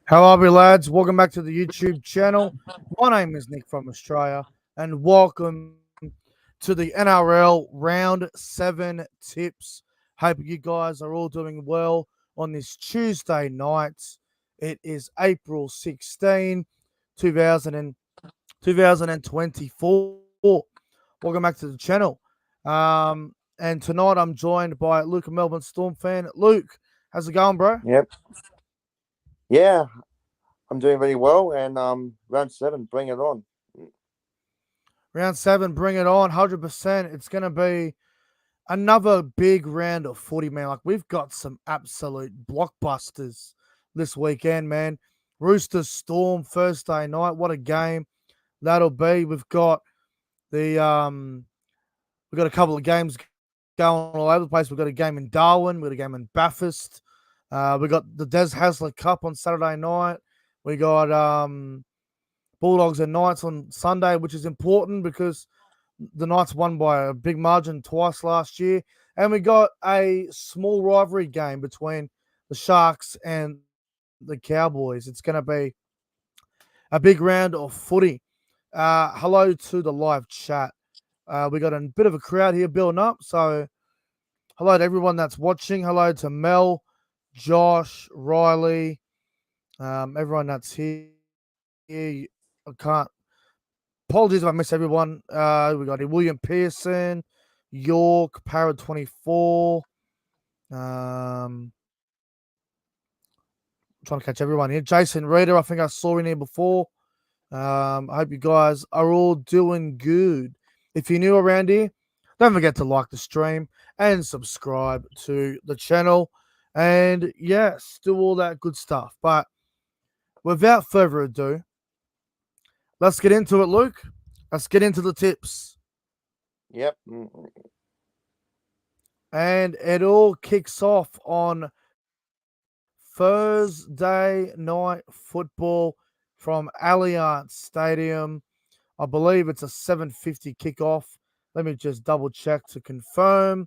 How are we, lads? Welcome back to the YouTube channel. My name is Nick from Australia, and welcome to the NRL Round 7 tips. Hope you guys are all doing well on this Tuesday night. It is April 16, 2024. Welcome back to the channel. And tonight I'm joined by Luke, a Melbourne Storm fan. Luke, how's it going, bro? Yep. Yeah, I'm doing very well, and round 7, bring it on. Round 7, bring it on, 100%. It's going to be another big round of footy, man. Like, we've got some absolute blockbusters this weekend, man. Roosters Storm Thursday night. What a game that'll be. We've got a couple of games going all over the place. We've got a game in Darwin. We've got a game in Bathurst. We got the Des Hasler Cup on Saturday night. We got Bulldogs and Knights on Sunday, which is important because the Knights won by a big margin twice last year. And we got a small rivalry game between the Sharks and the Cowboys. It's going to be a big round of footy. Hello to the live chat. We got a bit of a crowd here building up. So hello to everyone that's watching. Hello to Mel, Josh, Riley, everyone that's here. I can't. Apologies if I miss everyone. We got William Pearson, York, Parrot 24. Trying to catch everyone here. Jason Reader, I think I saw in here before. I hope you guys are all doing good. If you're new around here, don't forget to like the stream and subscribe to the channel. And yes, do all that good stuff. But without further ado, let's get into it, Luke. Let's get into the tips. Yep. And it all kicks off on Thursday night football from Allianz Stadium. I believe it's a 7:50 kickoff. Let me just double check to confirm.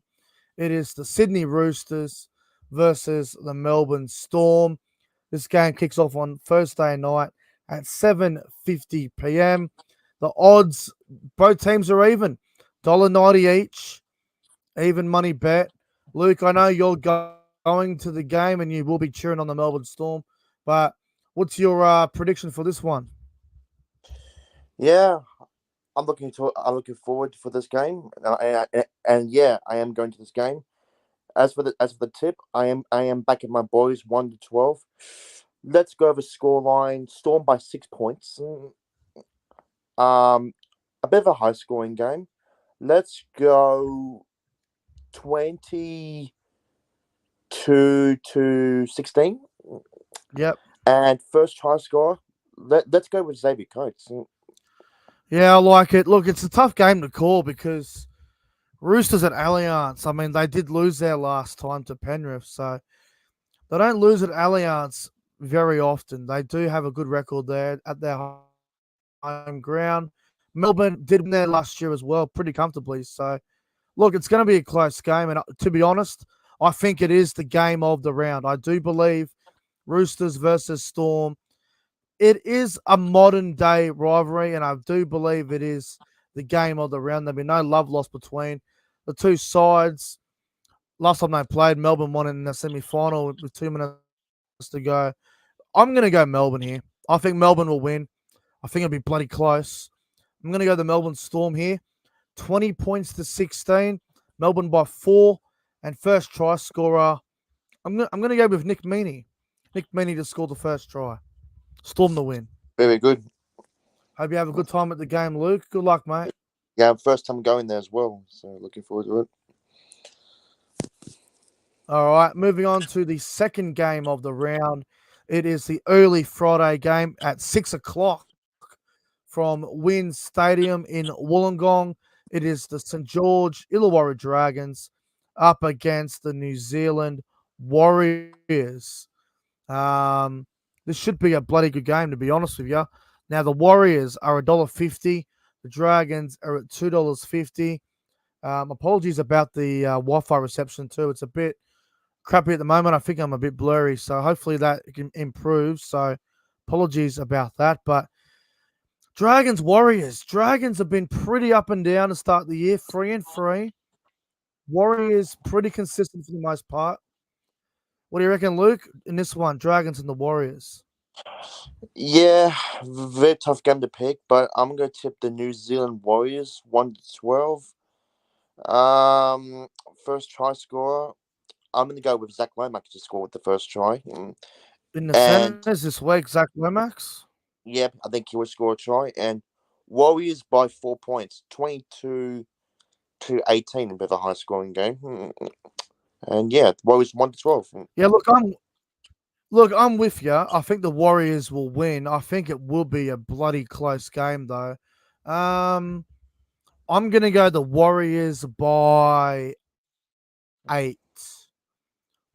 It is the Sydney Roosters versus the Melbourne Storm. This game kicks off on Thursday night at 7:50 p.m. The odds, both teams are even. $1.90 each. Even money bet. Luke, I know you're going to the game and you will be cheering on the Melbourne Storm, but what's your prediction for this one? Yeah, I'm looking forward for this game, and yeah, I am going to this game. As for the tip, I am backing my boys 1-12. Let's go over scoreline. Storm by 6 points. A bit of a high scoring game. Let's go 22-16. Yep. And first try score. Let's go with Xavier Coates. Yeah, I like it. Look, it's a tough game to call because Roosters at Allianz, I mean, they did lose their last time to Penrith, so they don't lose at Allianz very often. They do have a good record there at their home ground. Melbourne did win there last year as well, pretty comfortably. So, look, it's going to be a close game. And to be honest, I think it is the game of the round. I do believe Roosters versus Storm. It is a modern day rivalry, and I do believe it is the game of the round. There'll be no love lost between the two sides. Last time they played, Melbourne won in the semi-final with 2 minutes to go. I'm going to go Melbourne here. I think Melbourne will win. I think it'll be bloody close. I'm going to go the Melbourne Storm here. 20 points to 16. Melbourne by 4. And first try scorer, I'm going to go with Nick Meaney. Nick Meaney to score the first try. Storm to win. Very good. Hope you have a good time at the game, Luke. Good luck, mate. Yeah, first time going there as well. So looking forward to it. All right, moving on to the second game of the round. It is the early Friday game at 6 o'clock from Wynn Stadium in Wollongong. It is the St. George Illawarra Dragons up against the New Zealand Warriors. This should be a bloody good game, to be honest with you. Now, the Warriors are $1.50. The Dragons are at $2.50. Apologies about the Wi-Fi reception too. It's a bit crappy at the moment. I think I'm a bit blurry, so hopefully that can improve. So Apologies about that. But Dragons, Warriors. Dragons have been pretty up and down to start the year, 3-3. Warriors pretty consistent for the most part. What do you reckon, Luke, in this one? Dragons and the Warriors. Yeah, very tough game to pick, but I'm gonna tip the New Zealand Warriors 1-12. Um, First try scorer. I'm gonna go with Zach Lomax to score with the first try. In the And centers this week, Zach Lomax. yeah, I think he will score a try. And Warriors by 4 points, 22-18, a bit of a high scoring game. And yeah, Warriors 1-12. Yeah, I'm with you. I think the Warriors will win. I think it will be a bloody close game though. Um, I'm gonna go the Warriors by 8. Okay.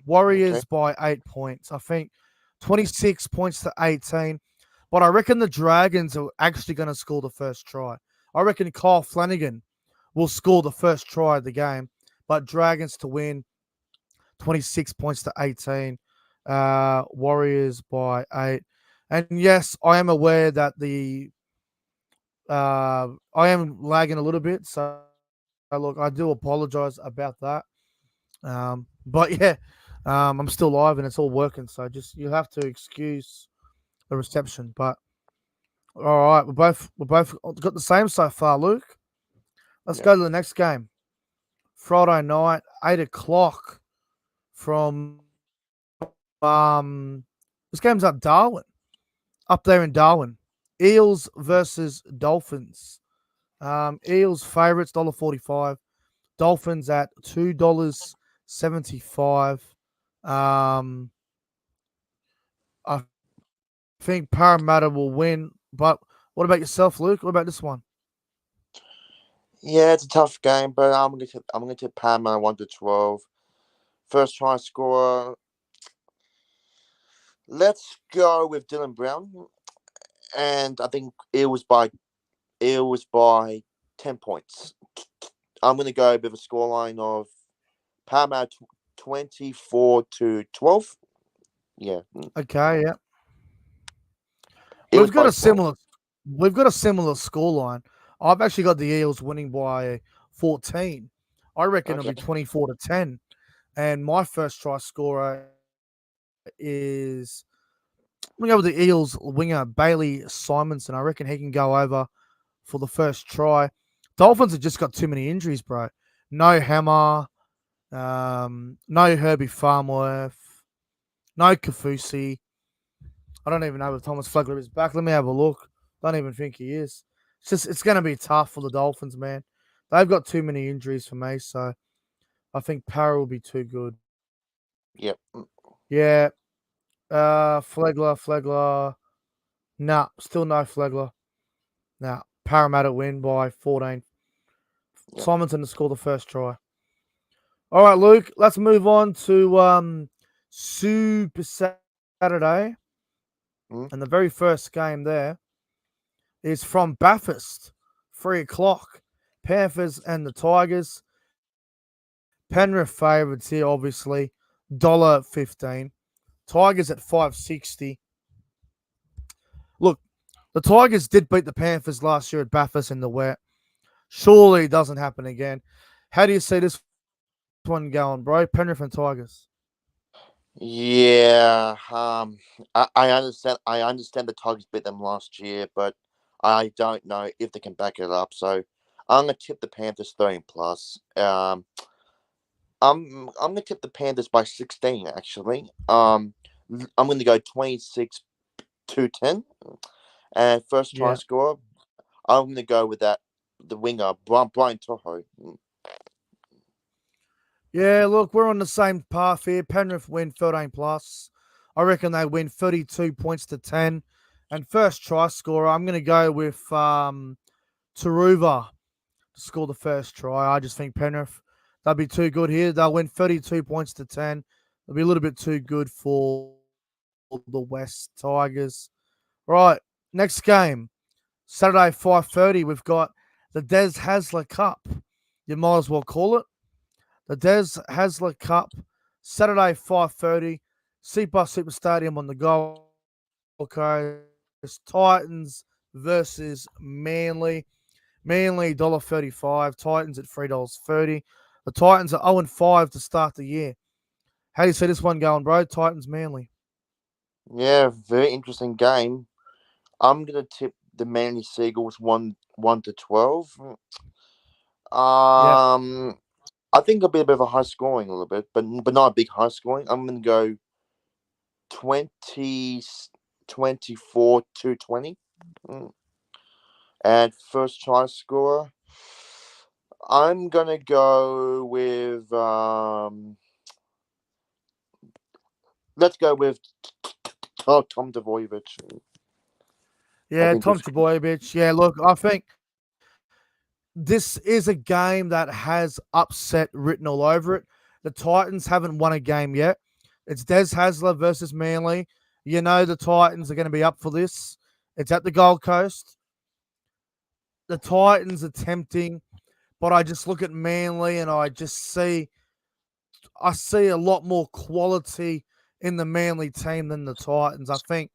Warriors by 8 points. I think 26 points to 18. But I reckon the Dragons are actually going to score the first try. I reckon Kyle Flanagan will score the first try of the game. But Dragons to win 26 points to 18. Warriors by 8. And yes, I am aware that I am lagging a little bit. So look, I do apologize about that. But yeah, I'm still live and it's all working. So just you have to excuse the reception. But all right, we both got the same so far, Luke. Let's Yep. go to the next game. Friday night, 8 o'clock from this game's at Darwin. Up there in Darwin. Eels versus Dolphins. Eels favourites, $1.45. Dolphins at $2.75. I think Parramatta will win. But what about yourself, Luke? What about this one? Yeah, it's a tough game, but I'm gonna tip Panama 1-12. First try scorer. Let's go with Dylan Brown, and I think it was by 10 points. I'm gonna go with a scoreline of Panama 24-12. Yeah, Okay, yeah. it We've was got by a 12. similar we've got a similar scoreline. I've actually got the Eels winning by 14. I reckon it'll Okay. be 24 to 10. And my first try scorer is I'm gonna go with the Eels winger Bailey Simonson. I reckon he can go over for the first try. Dolphins have just got too many injuries, bro. No Hammer, no Herbie Farmworth, no Kafusi. I don't even know if Thomas Flegler is back. Let me have a look. Don't even think he is. It's going to be tough for the Dolphins, man. They've got too many injuries for me, so I think Parra will be too good. Yep. Yeah, Flegler. Nah, still no Flegler. Nah, Parramatta win by 14. Yep. Simonson to score the first try. All right, Luke. Let's move on to Super Saturday, Mm. and the very first game there is from Bathurst, 3 o'clock. Panthers and the Tigers. Penrith favourites here, obviously. $1.15. Tigers at 5.60. Look, the Tigers did beat the Panthers last year at Bathurst in the wet. Surely it doesn't happen again. How do you see this one going, bro? Penrith and Tigers. Yeah. I understand. I understand the Tigers beat them last year, but I don't know if they can back it up. So I'm gonna tip the Panthers 13 plus. I'm gonna tip the Panthers by 16 actually. I'm gonna go 26-10. And first try Yeah. scorer, I'm gonna go with the winger Brian Toho. Yeah, look, we're on the same path here. Penrith win 13 plus. I reckon they win 32 points to 10. And first try scorer, I'm going to go with Taruva to score the first try. I just think Penrith, they'll be too good here. They'll win 32 points to 10. They'll be a little bit too good for the West Tigers. Right, next game. Saturday, 5:30, we've got the Des Hasler Cup. You might as well call it. The Des Hasler Cup, Saturday, 5:30, Super Stadium on the Gold Coast. Titans versus Manly. Manly $1.35. Titans at $3.30. The Titans are 0-5 to start the year. How do you see this one going, bro? Titans Manly. Yeah, very interesting game. I'm gonna tip the Manly Seagulls 1-12. Yep. I think it'll be a bit of a high scoring a little bit, but not a big high scoring. I'm gonna go 20, 24-20. Mm. And first try scorer, I'm gonna go with let's go with Tom Dvojevic. I Yeah, think Tom this. Trbojevic. Yeah, look, I think this is a game that has upset written all over it. The Titans haven't won a game yet. It's Des Hasler versus Manly. You know the Titans are going to be up for this. It's at the Gold Coast. The Titans are tempting, but I just look at Manly and I see a lot more quality in the Manly team than the Titans. I think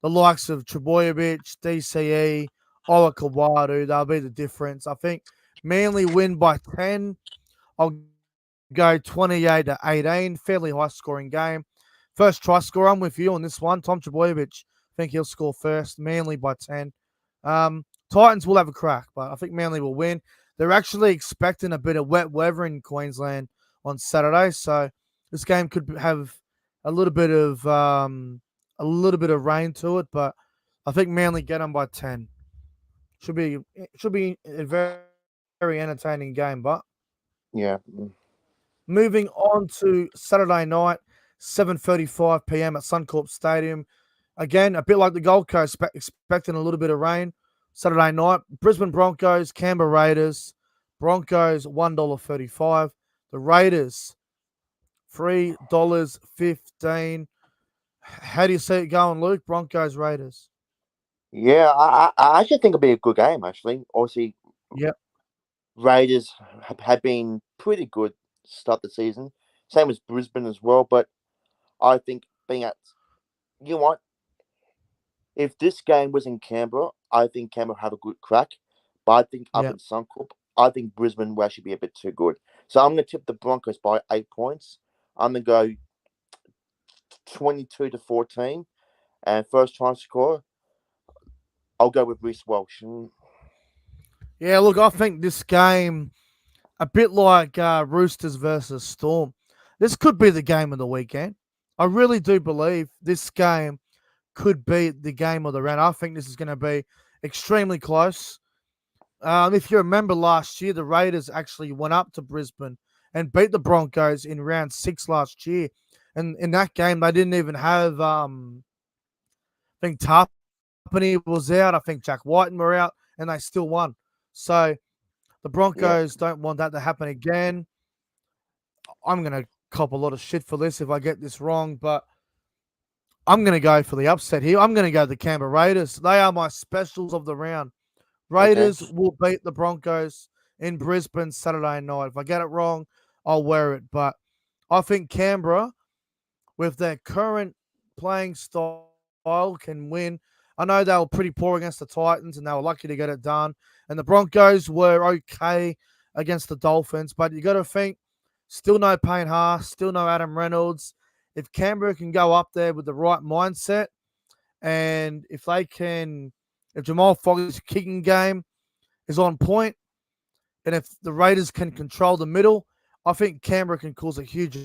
the likes of Trebojevic, DCE, Ola Kawadu, they'll be the difference. I think Manly win by 10. I'll go 28-18. Fairly high scoring game. First try scorer, I'm with you on this one. Tom Trebojevic, I think he'll score first. Manly by 10. Titans will have a crack, but I think Manly will win. They're actually expecting a bit of wet weather in Queensland on Saturday, so this game could have a little bit of rain to it, but I think Manly get them by 10. Should be a very entertaining game, but Yeah. moving on to Saturday night, 7:35 p.m. at Suncorp Stadium. Again, a bit like the Gold Coast, expecting a little bit of rain. Saturday night, Brisbane Broncos, Canberra Raiders. Broncos $1.35. The Raiders $3.15. How do you see it going, Luke? Broncos Raiders. Yeah, I actually think it'll be a good game. Actually, obviously, Yep. Raiders have been pretty good to start the season. Same as Brisbane as well. But I think being at, you know what, if this game was in Canberra, I think Canberra have a good crack. But I think up in Yep. Suncorp, I think Brisbane will actually be a bit too good. So I'm going to tip the Broncos by 8 points. I'm going to go 22-14. And first try score, I'll go with Reece Welsh. Yeah, look, I think this game, a bit like Roosters versus Storm, this could be the game of the weekend. I really do believe this game could be the game of the round. I think this is going to be extremely close. If you remember last year, the Raiders actually went up to Brisbane and beat the Broncos in round 6 last year. And in that game, they didn't even have, I think Tarpany was out. I think Jack Whiten were out, and they still won. So the Yeah. Broncos don't want that to happen again. I'm going to cop a lot of shit for this if I get this wrong, but I'm going to go for the upset here. I'm going to go the Canberra Raiders. They are my specials of the round. Okay. Raiders will beat the Broncos in Brisbane Saturday night. If I get it wrong, I'll wear it. But I think Canberra, with their current playing style, can win. I know they were pretty poor against the Titans and they were lucky to get it done. And the Broncos were okay against the Dolphins. But you got to think, still no Payne Haas, still no Adam Reynolds. If Canberra can go up there with the right mindset, and if Jamal Fogg's kicking game is on point, and if the Raiders can control the middle, I think Canberra can cause a huge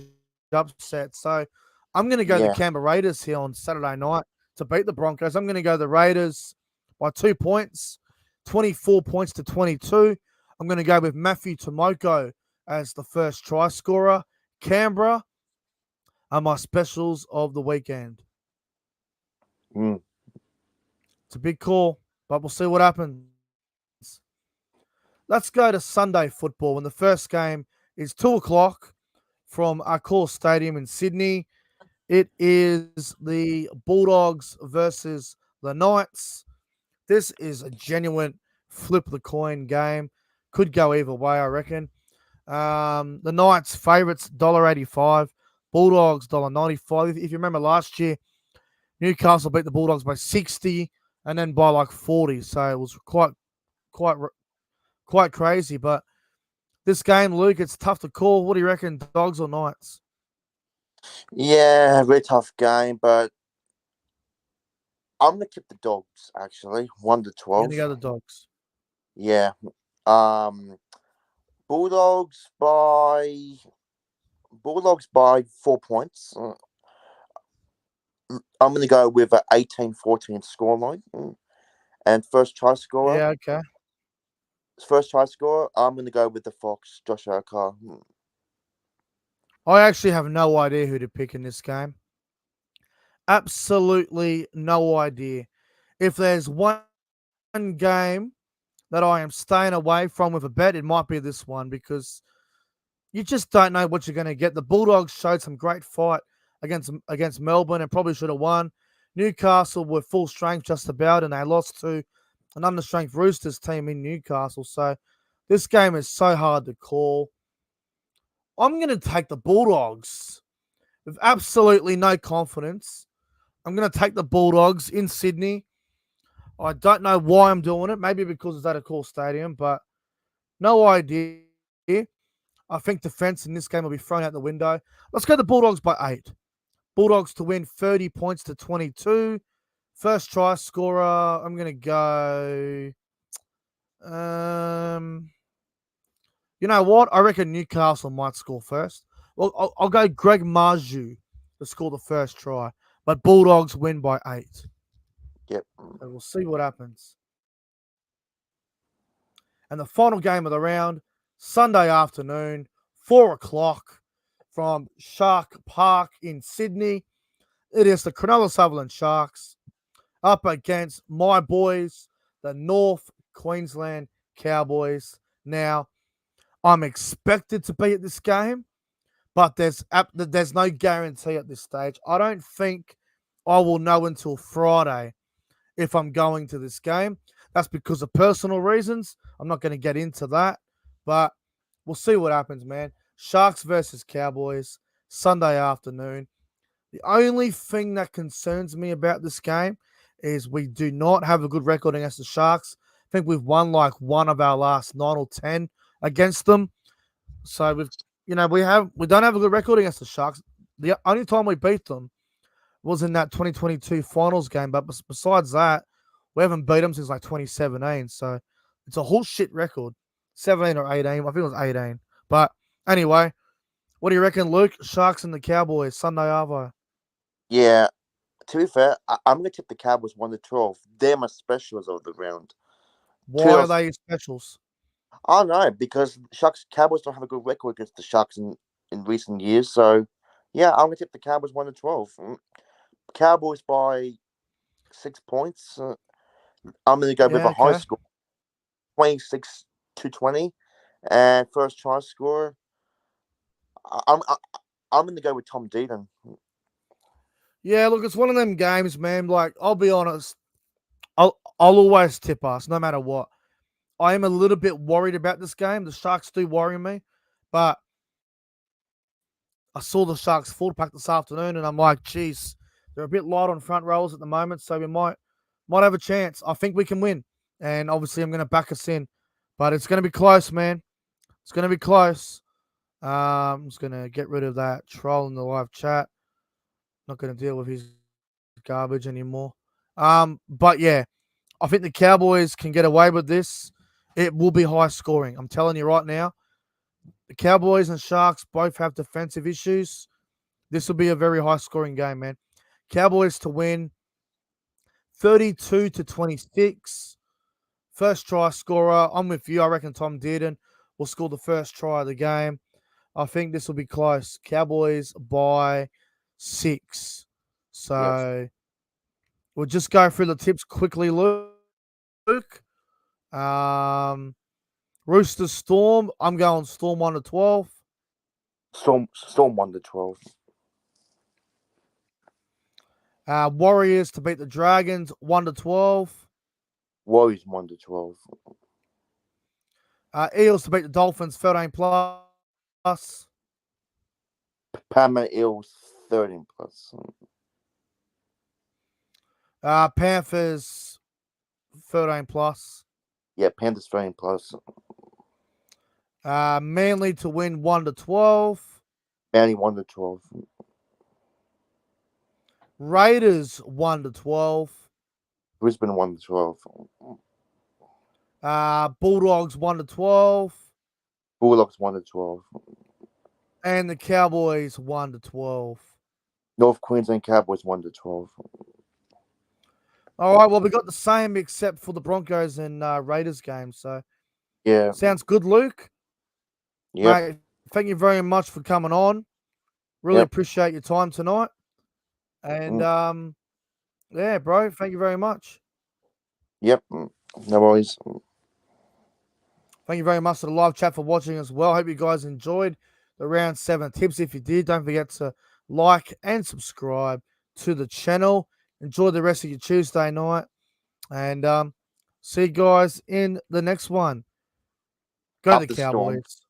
upset. So I'm going to go the Canberra Yeah. Raiders here on Saturday night to beat the Broncos. I'm going to go the Raiders by 2 points, 24 points to 22. I'm going to go with Matthew Tomoko as the first try scorer. Canberra are my specials of the weekend. Mm. It's a big call, but we'll see what happens. Let's go to Sunday football when the first game is 2 o'clock from Accor Stadium in Sydney. It is the Bulldogs versus the Knights. This is a genuine flip the coin game. Could go either way, I reckon. The Knights favourites $1.85, Bulldogs $1.95. If you remember last year, Newcastle beat the Bulldogs by 60 and then by like 40. So it was quite, quite crazy. But this game, Luke, it's tough to call. What do you reckon, Dogs or Knights? Yeah, very tough game, but I'm gonna keep the Dogs actually, 1-12. You're going to go the Dogs. Yeah. Um, Bulldogs by Bulldogs by 4 points. I'm gonna go with an 18-14 scoreline. And Yeah, okay. first try scorer, I'm gonna go with the Fox, Josh Okar. I actually have no idea who to pick in this game. Absolutely no idea. If there's one game that I am staying away from with a bet, it might be this one because you just don't know what you're going to get. The Bulldogs showed some great fight against Melbourne and probably should have won. Newcastle were full strength just about, and they lost to an understrength Roosters team in Newcastle. So this game is so hard to call. I'm going to take the Bulldogs with absolutely no confidence. I'm going to take the Bulldogs in Sydney. I don't know why I'm doing it. Maybe because it's at a cool stadium, but no idea. I think defense in this game will be thrown out the window. Let's go the Bulldogs by 8. Bulldogs to win 30 points to 22. First try scorer, I'm going to go. You know what? I reckon Newcastle might score first. Well, I'll go Greg Marju to score the first try, but Bulldogs win by 8. Yep. So we'll see what happens. And the final game of the round, Sunday afternoon, 4 o'clock from Shark Park in Sydney. It is the Cronulla Sutherland Sharks up against my boys, the North Queensland Cowboys. Now, I'm expected to be at this game, but there's no guarantee at this stage. I don't think I will know until Friday if I'm going to this game. That's because of personal reasons. I'm not going to get into that, but we'll see what happens, man. Sharks versus Cowboys, Sunday afternoon. The only thing that concerns me about this game is we do not have a good record against the Sharks. I think we've won like one of our last 9 or 10 against them. So we don't have a good record against the Sharks. The only time we beat them was in that 2022 finals game. But besides that, we haven't beat them since like 2017. So it's a whole shit record. 17 or 18. I think it was 18. But anyway, what do you reckon, Luke? Sharks and the Cowboys, Sunday Arvo. Yeah. To be fair, I'm gonna tip the Cowboys 1-12. They're my specials of the round. Why are 12. they specials? I don't know because Sharks Cowboys don't have a good record against the Sharks in recent years. So yeah, I'm gonna tip the Cowboys 1-12. Cowboys by 6 points. I'm gonna go with Yeah, a high okay. score, 26-20, and first try score. I'm gonna go with Tom Deaton. Yeah, look, it's one of them games, man. Like, I'll be honest, I'll always tip us, no matter what. I am a little bit worried about this game. The Sharks do worry me, but I saw the Sharks full pack this afternoon, and I'm like, geez, they're a bit light on front rows at the moment, so we might have a chance. I think we can win, and obviously I'm going to back us in, but it's going to be close, man. It's going to be close. I'm just going to get rid of that troll in the live chat. Not going to deal with his garbage anymore. But yeah, I think the Cowboys can get away with this. It will be high scoring. I'm telling you right now. The Cowboys and Sharks both have defensive issues. This will be a very high scoring game, man. Cowboys to win 32-26. First try scorer. I'm with you. I reckon Tom Dearden will score the first try of the game. I think this will be close. Cowboys by 6. Yep. So we'll just go through the tips quickly, Luke. Um, Roosters Storm. I'm going Storm 1-12. Storm 1-12. Warriors to beat the Dragons 1-12. Warriors 1-12. Eels to beat the Dolphins 13 plus. Parramatta Eels 13 plus. Panthers 13 plus. Yeah, Panthers 13 plus. Manly to win 1-12. Manly 1-12. Raiders 1-12. Brisbane 1-12. Bulldogs 1-12. Bulldogs 1-12. And the Cowboys 1-12. North Queensland Cowboys 1-12. All right, well, we got the same except for the Broncos and Raiders game. So, Yeah. sounds good, Luke. Yep. Mate, thank you very much for coming on. Really appreciate your time tonight. And, yeah, bro, thank you very much. Yep. No worries. Thank you very much to the live chat for watching as well. Hope you guys enjoyed the round 7 tips. If you did, don't forget to like and subscribe to the channel. Enjoy the rest of your Tuesday night. And see you guys in the next one. Go Up the the storm. Cowboys.